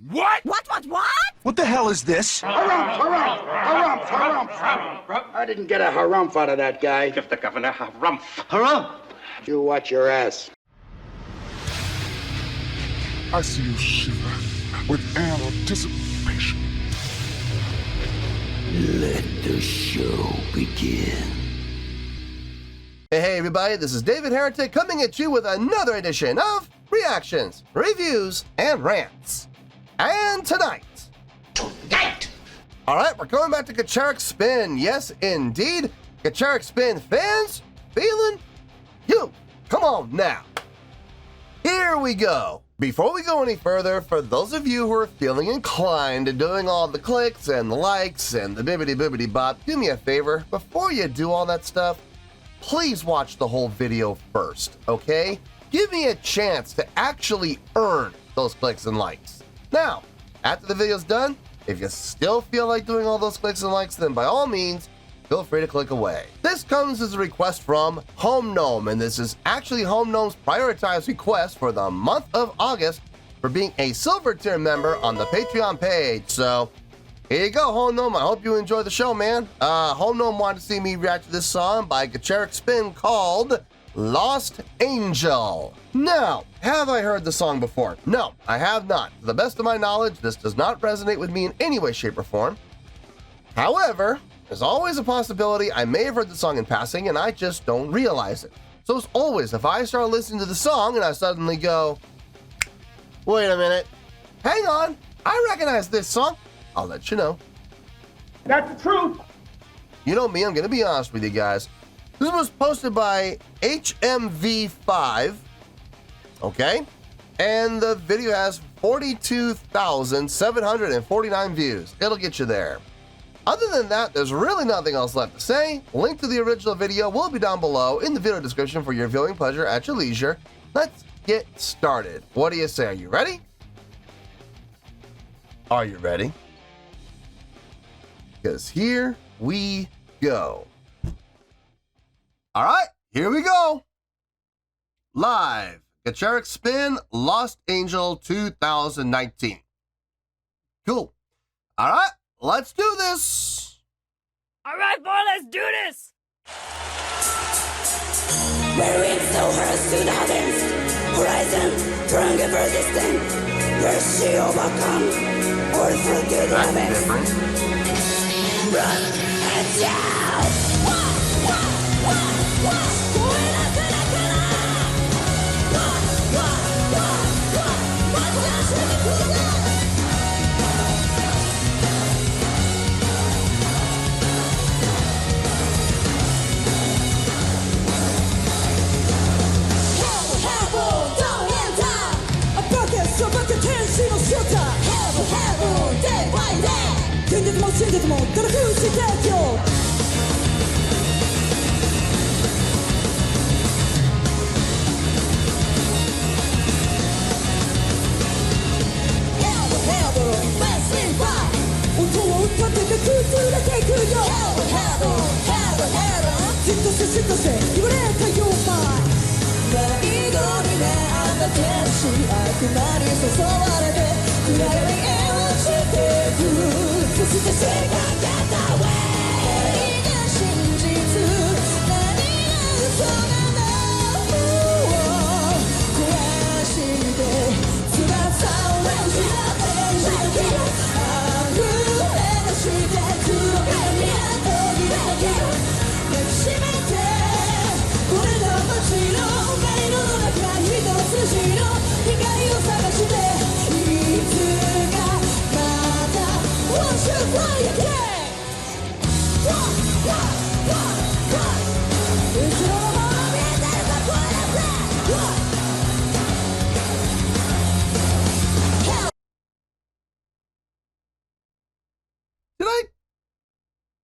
What? What? What the hell is this? Harumph. I didn't get a harumph out of that guy. Give the governor harumph. Harumph! You watch your ass. I see you shiver with anticipation. Let the show begin. Hey everybody, this is David Heretic coming at you with another edition of Reactions, Reviews, and Rants. And tonight, alright, we're going back to Gacharic Spin. Yes, indeed. Gacharic Spin fans, feeling you. Come on now. Here we go. Before we go any further, for those of you who are feeling inclined to doing all the clicks and the likes and the bibbity bop, do me a favor. Before you do all that stuff, please watch the whole video first, okay? Give me a chance to actually earn those clicks and likes. Now, after the video's done, if you still feel like doing all those clicks and likes, then by all means, feel free to click away. This comes as a request from Home Gnome, and this is actually Home Gnome's prioritized request for the month of August for being a silver tier member on the Patreon page. So, here you go, Home Gnome. I hope you enjoy the show, man. Home Gnome wanted to see me react to this song by Gacharic Spin called Lost Angel. Now, have I heard the song before? No, I have not. To the best of my knowledge, this does not resonate with me in any way, shape, or form. However, there's always a possibility I may have heard the song in passing and I just don't realize it. So as always, if I start listening to the song and I suddenly go, wait a minute, hang on, I recognize this song, I'll let you know. That's the truth. You know me, I'm going to be honest with you guys. This was posted by HMV5, okay? And the video has 42,749 views. It'll get you there. Other than that, there's really nothing else left to say. Link to the original video will be down below in the video description for your viewing pleasure at your leisure. Let's get started. What do you say? Are you ready? Are you ready? Because here we go. All right, here we go. Live, Gacharic Spin, Lost Angel 2019. Cool. All right, let's do this. All right, boy, let's do this. Where it's so hers to the heavens, horizon, strong and persistent. Where she overcome, or through to the heavens. Run and shout.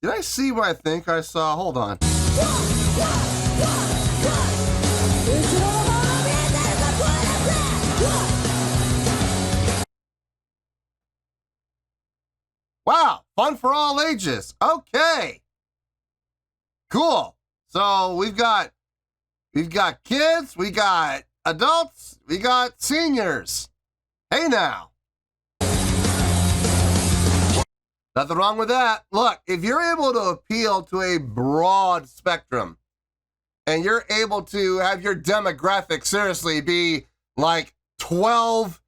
Did I see what I think I saw? Hold on. Wow, fun for all ages. Okay. Cool. So we've got kids, we got adults, we got seniors. Hey now. Nothing wrong with that. Look, if you're able to appeal to a broad spectrum and you're able to have your demographic seriously be like 12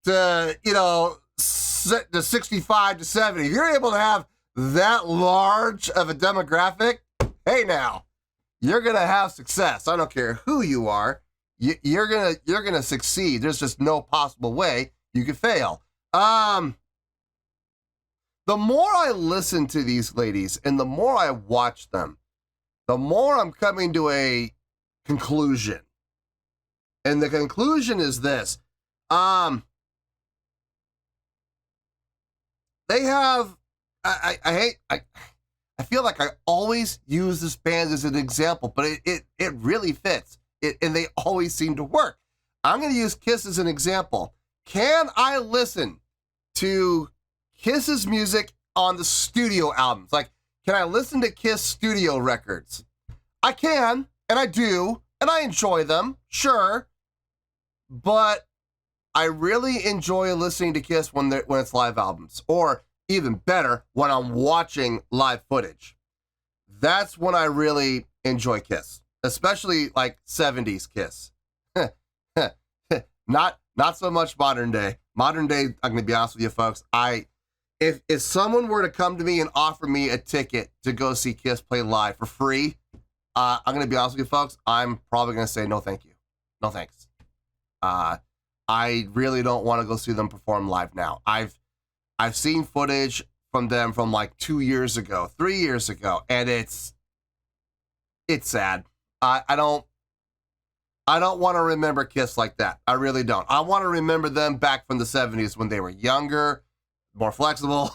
to, to 65 to 70, if you're able to have that large of a demographic, hey now, you're going to have success. I don't care who you are. You're gonna succeed. There's just no possible way you could fail. The more I listen to these ladies and the more I watch them, the more I'm coming to a conclusion. And the conclusion is this. They have, I feel like I always use this band as an example, but it really fits. And they always seem to work. I'm going to use Kiss as an example. Can I listen to Kiss's music on the studio albums? Like, can I listen to Kiss studio records? I can, and I do, and I enjoy them, sure. But I really enjoy listening to Kiss when it's live albums, or even better, when I'm watching live footage. That's when I really enjoy Kiss, especially like 70s Kiss. Not so much modern day. Modern day, I'm going to be honest with you folks, if someone were to come to me and offer me a ticket to go see Kiss play live for free, I'm going to be honest with you folks, I'm probably going to say no thank you. No thanks. I really don't want to go see them perform live now. I've seen footage from them from like 2 years ago, 3 years ago, and it's sad. I don't want to remember Kiss like that. I really don't. I want to remember them back from the 70s when they were younger, more flexible,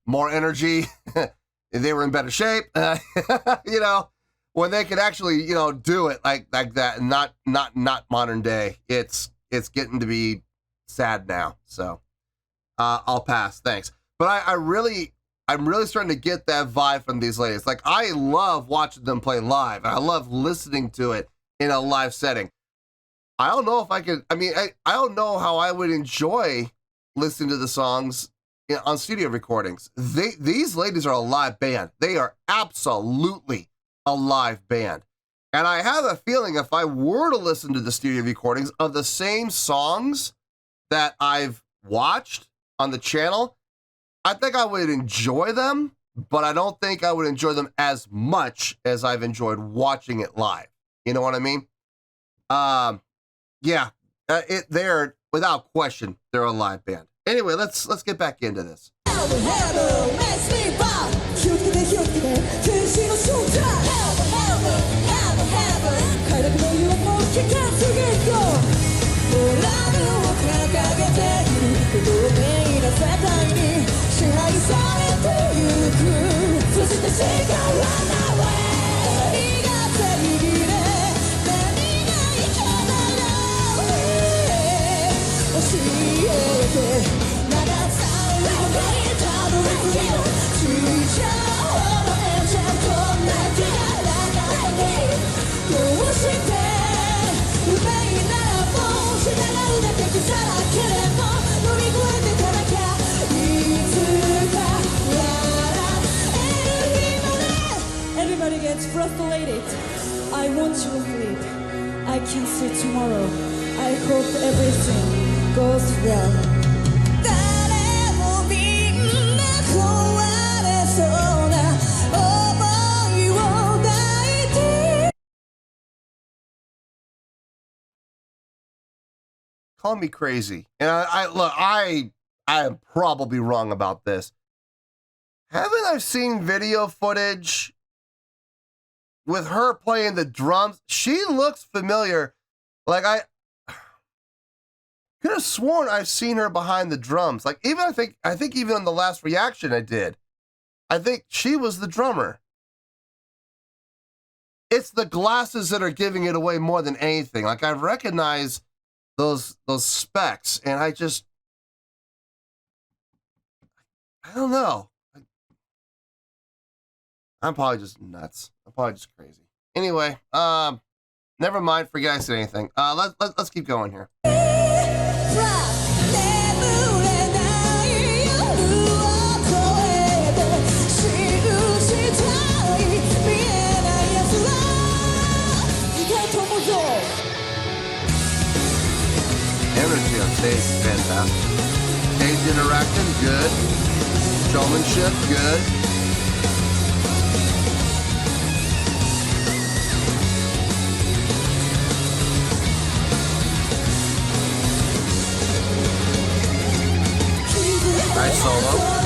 more energy. They were in better shape, when they could actually, do it like that, and not modern day. It's getting to be sad now. So I'll pass. Thanks. But I'm really starting to get that vibe from these ladies. Like, I love watching them play live. I love listening to it in a live setting. I don't know if I could, I don't know how I would enjoy listening to the songs on studio recordings. These ladies are a live band. They are absolutely a live band. And I have a feeling if I were to listen to the studio recordings of the same songs that I've watched on the channel, I think I would enjoy them, but I don't think I would enjoy them as much as I've enjoyed watching it live. You know what I mean? They're, without question, they're a live band. Anyway, let's get back into this. Everybody gets frustrated. I want to sleep. I can see tomorrow. I hope everything goes well. Call me crazy. And I am probably wrong about this. Haven't I seen video footage with her playing the drums? She looks familiar. Like, I could have sworn I've seen her behind the drums. Like, I think even on the last reaction I did, I think she was the drummer. It's the glasses that are giving it away more than anything. Like, I recognize those specs, and I don't know. I'm probably just nuts. I'm probably just crazy. Anyway, never mind. Forget I said anything. Let's keep going here. Stage interaction, good. Showmanship, good. Nice solo.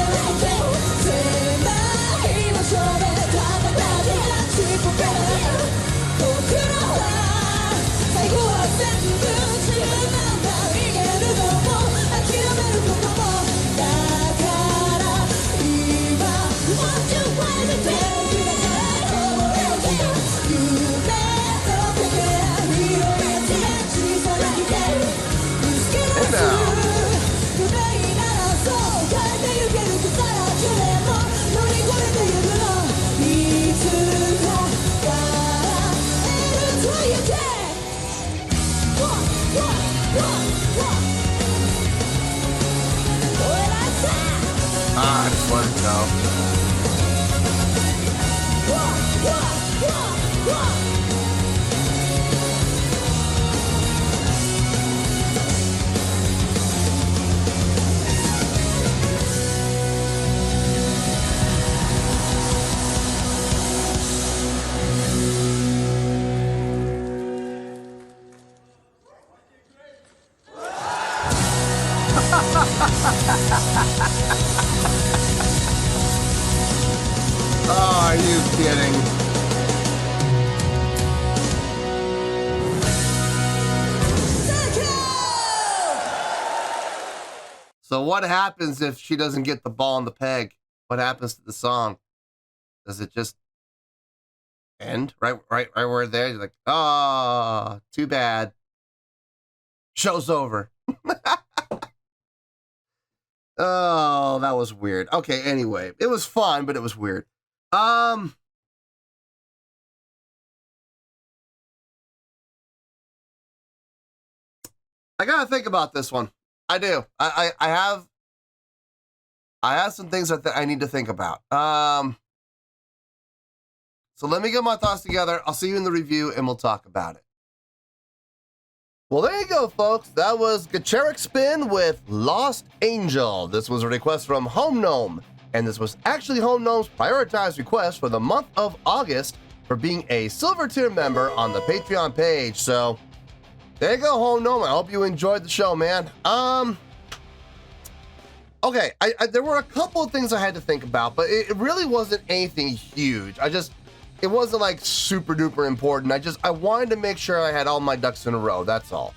And now. Just let it go. Oh, are you kidding? So what happens if she doesn't get the ball on the peg? What happens to the song? Does it just end right where there? You're like, oh, too bad. Show's over. Oh, that was weird. Okay, anyway, it was fun, but it was weird. I gotta think about this one. I do. I have some things that I need to think about. So let me get my thoughts together. I'll see you in the review, and we'll talk about it. Well, there you go, folks. That was Gacharic Spin with Lost Angel. This was a request from Home Gnome, and this was actually Home Gnome's prioritized request for the month of August for being a Silver Tier member on the Patreon page. So there you go, Home Gnome. I hope you enjoyed the show, man. Okay, there were a couple of things I had to think about, but it really wasn't anything huge. It wasn't like super duper important. I wanted to make sure I had all my ducks in a row. That's all.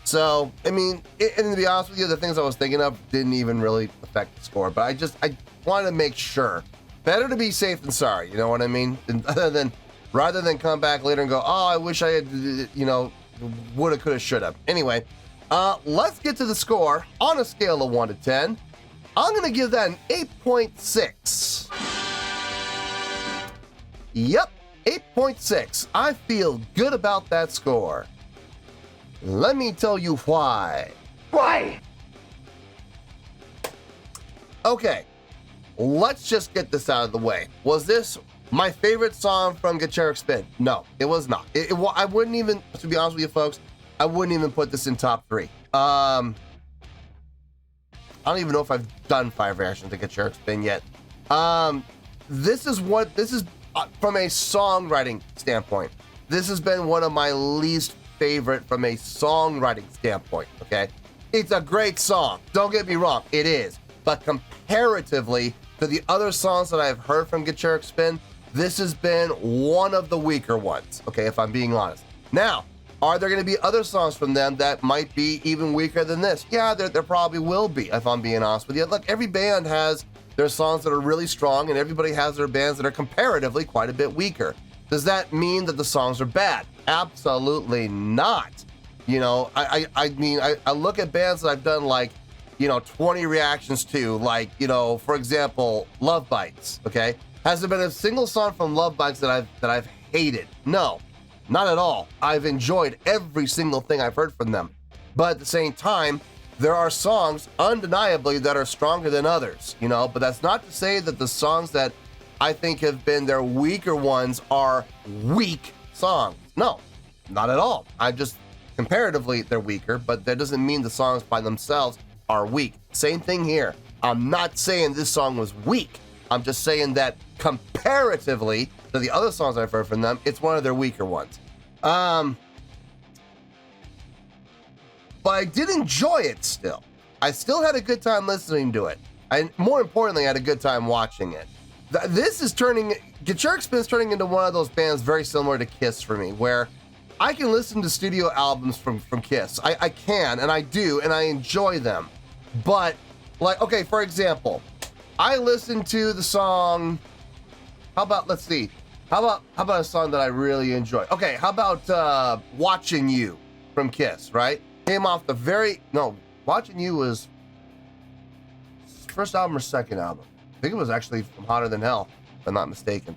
So, I mean, and to be honest with you, the things I was thinking of didn't even really affect the score, but I wanted to make sure. Better to be safe than sorry, you know what I mean? And rather than come back later and go, oh, I wish I had, woulda, coulda, shoulda. Anyway, let's get to the score. On a scale of 1 to 10, I'm gonna give that an 8.6. Yep, 8.6. I feel good about that score. Let me tell you why. Why? Okay, let's just get this out of the way. Was this my favorite song from Gacharic Spin? No, it was not. I wouldn't even, to be honest with you folks, I wouldn't even put this in top 3. I don't even know if I've done 5 reactions to Gacharic Spin yet. This is from a songwriting standpoint. This has been one of my least favorite from a songwriting standpoint, okay? It's a great song. Don't get me wrong, it is. But comparatively to the other songs that I've heard from Gacharic Spin, this has been one of the weaker ones, okay, if I'm being honest. Now, are there going to be other songs from them that might be even weaker than this? Yeah, there probably will be, if I'm being honest with you. Look, every band has their songs that are really strong, and everybody has their bands that are comparatively quite a bit weaker. Does that mean that the songs are bad? Absolutely not. You know, I mean, I look at bands that I've done like, 20 reactions to, like, for example, Love Bites, okay? Has there been a single song from Love Bites that I've hated? No, not at all. I've enjoyed every single thing I've heard from them. But at the same time, there are songs undeniably that are stronger than others, but that's not to say that the songs that I think have been their weaker ones are weak songs. No, not at all. Comparatively, they're weaker, but that doesn't mean the songs by themselves are weak. Same thing here. I'm not saying this song was weak. I'm just saying that comparatively to the other songs I've heard from them, it's one of their weaker ones. But I did enjoy it still. I still had a good time listening to it. And more importantly, I had a good time watching it. Gacharic Spin is turning into one of those bands very similar to Kiss for me, where I can listen to studio albums from Kiss. I can, and I do, and I enjoy them. But, like, okay, for example, I listened to the song, how about a song that I really enjoy? Okay, how about Watching You from Kiss, right? Came off Watching You was first album or second album. I think it was actually from Hotter Than Hell, if I'm not mistaken.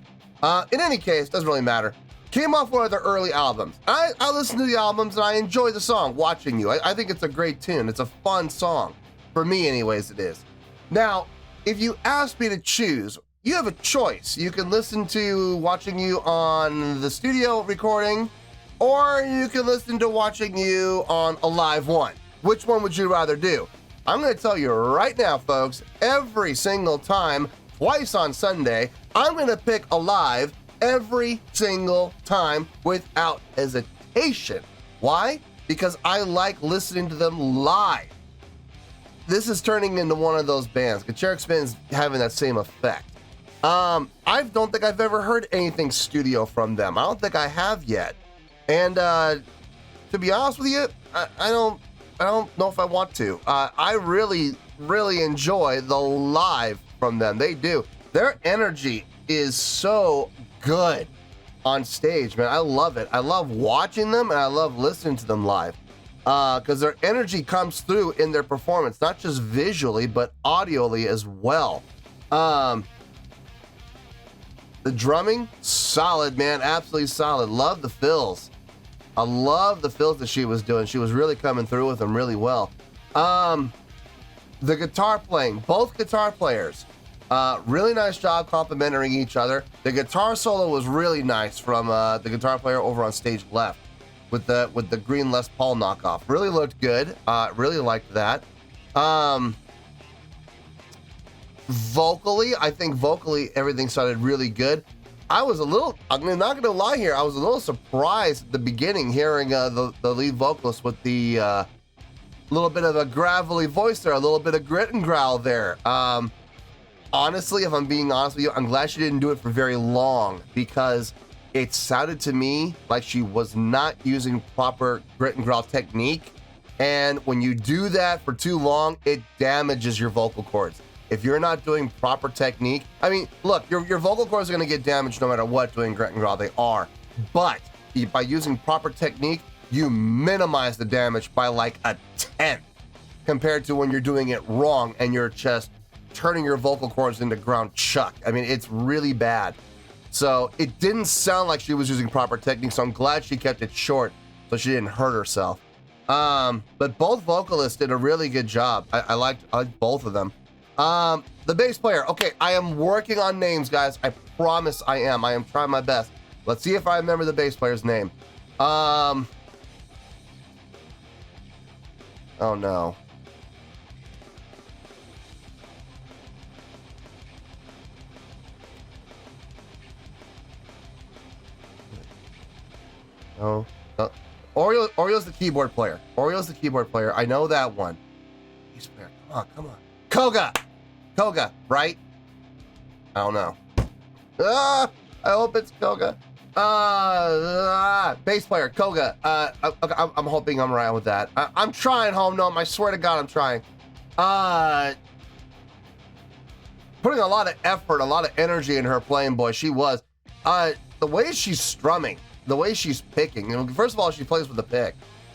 In any case, doesn't really matter. Came off one of their early albums. I listened to the albums and I enjoy the song, Watching You. I think it's a great tune. It's a fun song. For me, anyways, it is. Now, if you ask me to choose, you have a choice. You can listen to Watching You on the studio recording, or you can listen to Watching You on a live one. Which one would you rather do? I'm going to tell you right now, folks, every single time, twice on Sunday, I'm going to pick a live every single time without hesitation. Why? Because I like listening to them live. This is turning into one of those bands. Gacharic Spin is having that same effect. I don't think I've ever heard anything studio from them. I don't think I have yet. And to be honest with you, I don't know if I want to. I really, really enjoy the live from them. They do. Their energy is so good on stage, man. I love it. I love watching them and I love listening to them live. Because their energy comes through in their performance, not just visually, but audioly as well. The drumming, solid, man, absolutely solid. Love the fills. I love the fills that she was doing. She was really coming through with them really well. The guitar playing, both guitar players, really nice job complimenting each other. The guitar solo was really nice from the guitar player over on stage left with the green Les Paul knockoff. Really looked good. Really liked that. Vocally, I think everything sounded really good. I'm not gonna lie here, I was a little surprised at the beginning hearing the lead vocalist with the little bit of a gravelly voice there, a little bit of grit and growl there. Honestly, if I'm being honest with you, I'm glad she didn't do it for very long, because it sounded to me like she was not using proper grit and growl technique. And when you do that for too long, it damages your vocal cords. If you're not doing proper technique, I mean, look, your vocal cords are going to get damaged no matter what doing grit and growl. They are. But by using proper technique, you minimize the damage by like a 10th compared to when you're doing it wrong and you're just turning your vocal cords into ground chuck. I mean, it's really bad. So it didn't sound like she was using proper technique, so I'm glad she kept it short so she didn't hurt herself. But both vocalists did a really good job. I liked both of them. The bass player. Okay, I am working on names, guys. I promise I am. I am trying my best. Let's see if I remember the bass player's name. Oh no. Oh, Oreo's the keyboard player. Oreo's the keyboard player. I know that one. Bass player. Come on. Koga, right? I don't know. I hope it's Koga. Bass player, Koga. I'm hoping I'm right with that. I'm trying, Home Gnome. I swear to God, I'm trying. Putting a lot of effort, a lot of energy in her playing, boy. She was. The way she's strumming, the way she's picking. You know, first of all, she plays with a pick.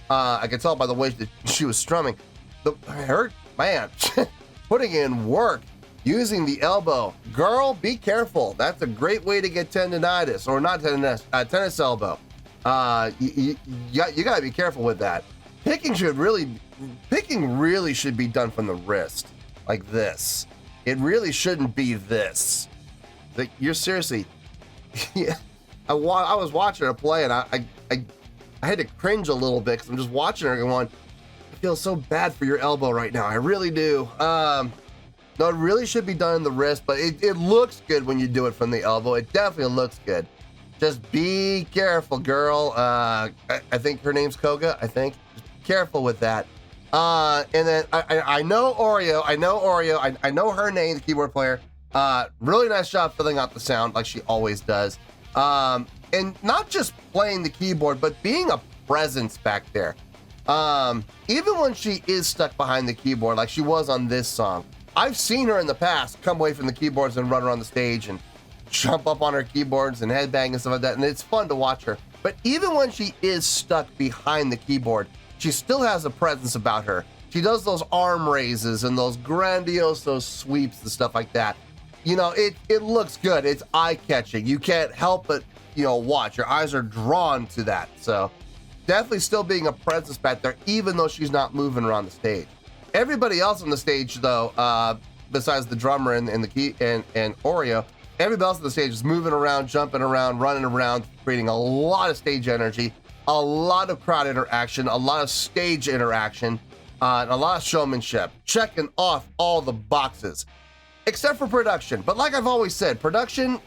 I could tell by the way that she was strumming. Her man, putting in work, using the elbow. Girl, be careful. That's a great way to get tendonitis, or not tendonitis, tennis elbow. You gotta be careful with that. Picking really should be done from the wrist, like this. It really shouldn't be this. Like, you're seriously. Yeah, I was watching her play, and I had to cringe a little bit because I'm just watching her going, I feel so bad for your elbow right now. I really do. No, it really should be done in the wrist, but it looks good when you do it from the elbow. It definitely looks good. Just be careful, girl. I think her name's Koga. I think. Just be careful with that. And then I know Oreo. I know her name, the keyboard player. Really nice job filling out the sound like she always does. And not just playing the keyboard, but being a presence back there. Even when she is stuck behind the keyboard, like she was on this song, I've seen her in the past come away from the keyboards and run around the stage and jump up on her keyboards and headbang and stuff like that, and it's fun to watch her. But even when she is stuck behind the keyboard, she still has a presence about her. She does those arm raises and those grandiose, those sweeps and stuff like that. You know, it looks good. It's eye-catching. You can't help but, you know, watch. Your eyes are drawn to that. So definitely still being a presence back there, even though she's not moving around the stage. Everybody else on the stage, though, besides the drummer and the key and Oreo, everybody else on the stage is moving around, jumping around, running around, creating a lot of stage energy, a lot of crowd interaction, a lot of stage interaction, and a lot of showmanship, checking off all the boxes, except for production. But like I've always said, production's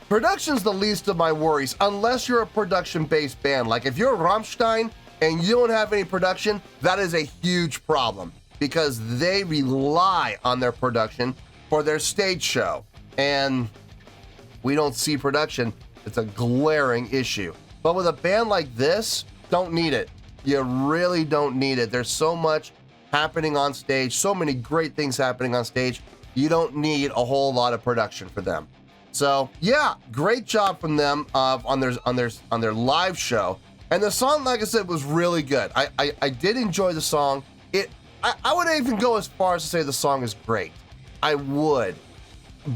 the least of my worries, unless you're a production-based band. Like if you're Rammstein and you don't have any production, that is a huge problem because they rely on their production for their stage show. And we don't see production. It's a glaring issue. But with a band like this, don't need it. You really don't need it. There's so much happening on stage, so many great things happening on stage. You don't need a whole lot of production for them. So yeah, great job from them on their live show. And the song, like I said, was really good. I did enjoy the song. I would even go as far as to say the song is great. I would,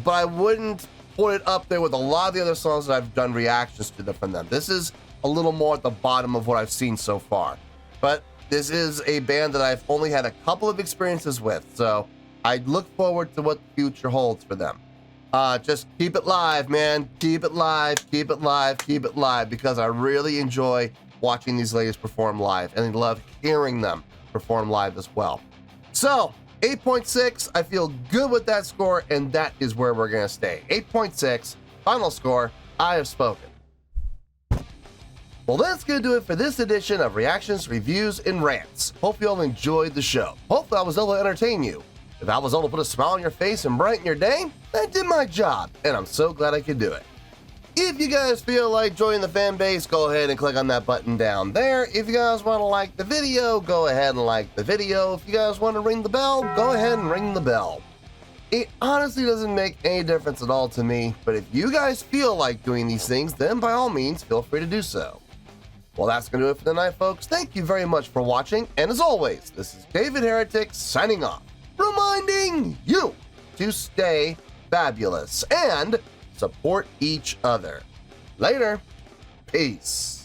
but I wouldn't put it up there with a lot of the other songs that I've done reactions to from them. This is a little more at the bottom of what I've seen so far. But this is a band that I've only had a couple of experiences with, so I look forward to what the future holds for them. Just keep it live, man. Keep it live, keep it live, keep it live, because I really enjoy watching these ladies perform live, and I love hearing them perform live as well. So, 8.6, I feel good with that score, and that is where we're going to stay. 8.6, final score, I have spoken. Well, that's going to do it for this edition of Reactions, Reviews, and Rants. Hope you all enjoyed the show. Hopefully I was able to entertain you. If I was able to put a smile on your face and brighten your day, I did my job, and I'm so glad I could do it. If you guys feel like joining the fan base, go ahead and click on that button down there. If you guys want to like the video, go ahead and like the video. If you guys want to ring the bell, go ahead and ring the bell. It honestly doesn't make any difference at all to me, but if you guys feel like doing these things, then by all means, feel free to do so. Well, that's going to do it for tonight, folks. Thank you very much for watching, and as always, this is David Heretic signing off, reminding you to stay fabulous and support each other. Later. Peace.